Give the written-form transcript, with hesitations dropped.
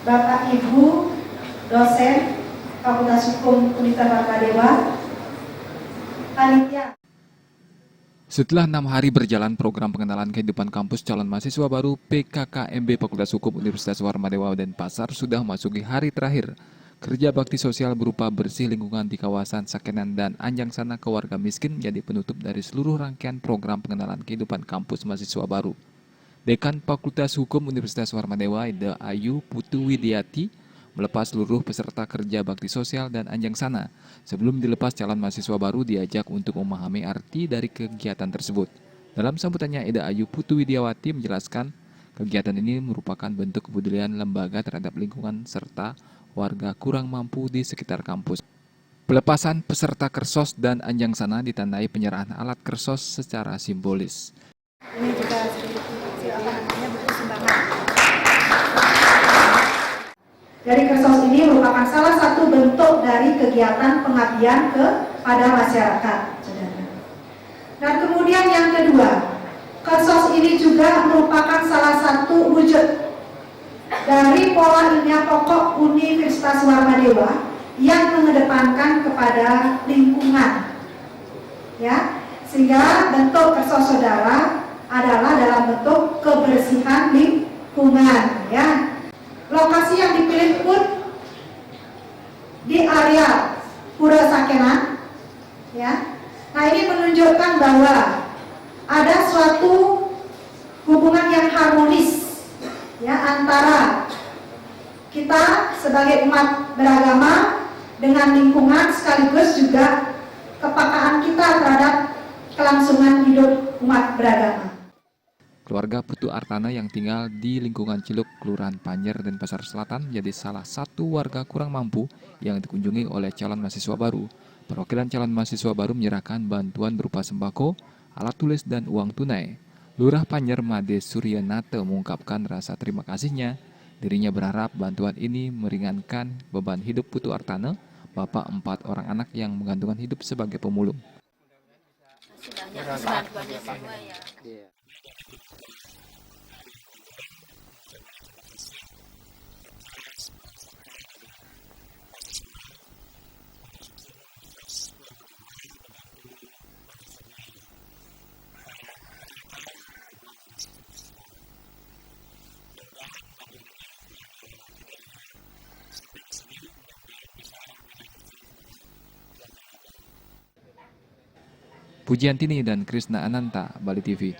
Bapak Ibu dosen Fakultas Hukum Universitas Warmadewa, panitia. Setelah 6 hari berjalan program pengenalan kehidupan kampus calon mahasiswa baru PKKMB Fakultas Hukum Universitas Warmadewa Denpasar sudah masuki hari terakhir. Kerja bakti sosial berupa bersih lingkungan di kawasan Sakenan dan Anjang Sana ke warga miskin menjadi penutup dari seluruh rangkaian program pengenalan kehidupan kampus mahasiswa baru. Dekan Fakultas Hukum Universitas Warmadewa, Ida Ayu Putu Widiati, melepas seluruh peserta kerja bakti sosial dan Anjang Sana. Sebelum dilepas, calon mahasiswa baru diajak untuk memahami arti dari kegiatan tersebut. Dalam sambutannya, Ida Ayu Putu Widiawati menjelaskan, kegiatan ini merupakan bentuk kepedulian lembaga terhadap lingkungan serta warga kurang mampu di sekitar kampus. Pelepasan peserta Kersos dan Anjang Sana ditandai penyerahan alat Kersos secara simbolis. Ini juga buku sumbangan. Dari Kersos ini merupakan salah satu bentuk dari kegiatan pengabdian kepada masyarakat. Dan kemudian yang kedua, Kersos ini juga merupakan salah satu wujud dari pola ilmiah pokok Universitas Warmadewa yang mengedepankan kepada lingkungan. Ya, sehingga bentuk Kersos saudara adalah dalam bentuk kebersihan lingkungan, ya. Lokasi yang dipilih pun di area Pura Sakenan, ya. Nah, ini menunjukkan bahwa ada suatu hubungan yang harmonis, ya, antara kita sebagai umat beragama dengan lingkungan, sekaligus juga kepekaan kita terhadap kelangsungan hidup umat beragama. Keluarga Putu Artana yang tinggal di lingkungan Ciluk, Kelurahan Panjer, Denpasar Selatan menjadi salah satu warga kurang mampu yang dikunjungi oleh calon mahasiswa baru. Perwakilan calon mahasiswa baru menyerahkan bantuan berupa sembako, alat tulis, dan uang tunai. Lurah Panjer Made Suryanate mengungkapkan rasa terima kasihnya. Dirinya berharap bantuan ini meringankan beban hidup Putu Artana, bapak 4 orang anak yang menggantungkan hidup sebagai pemulung. Pujiantini dan Krisna Ananta, Bali TV.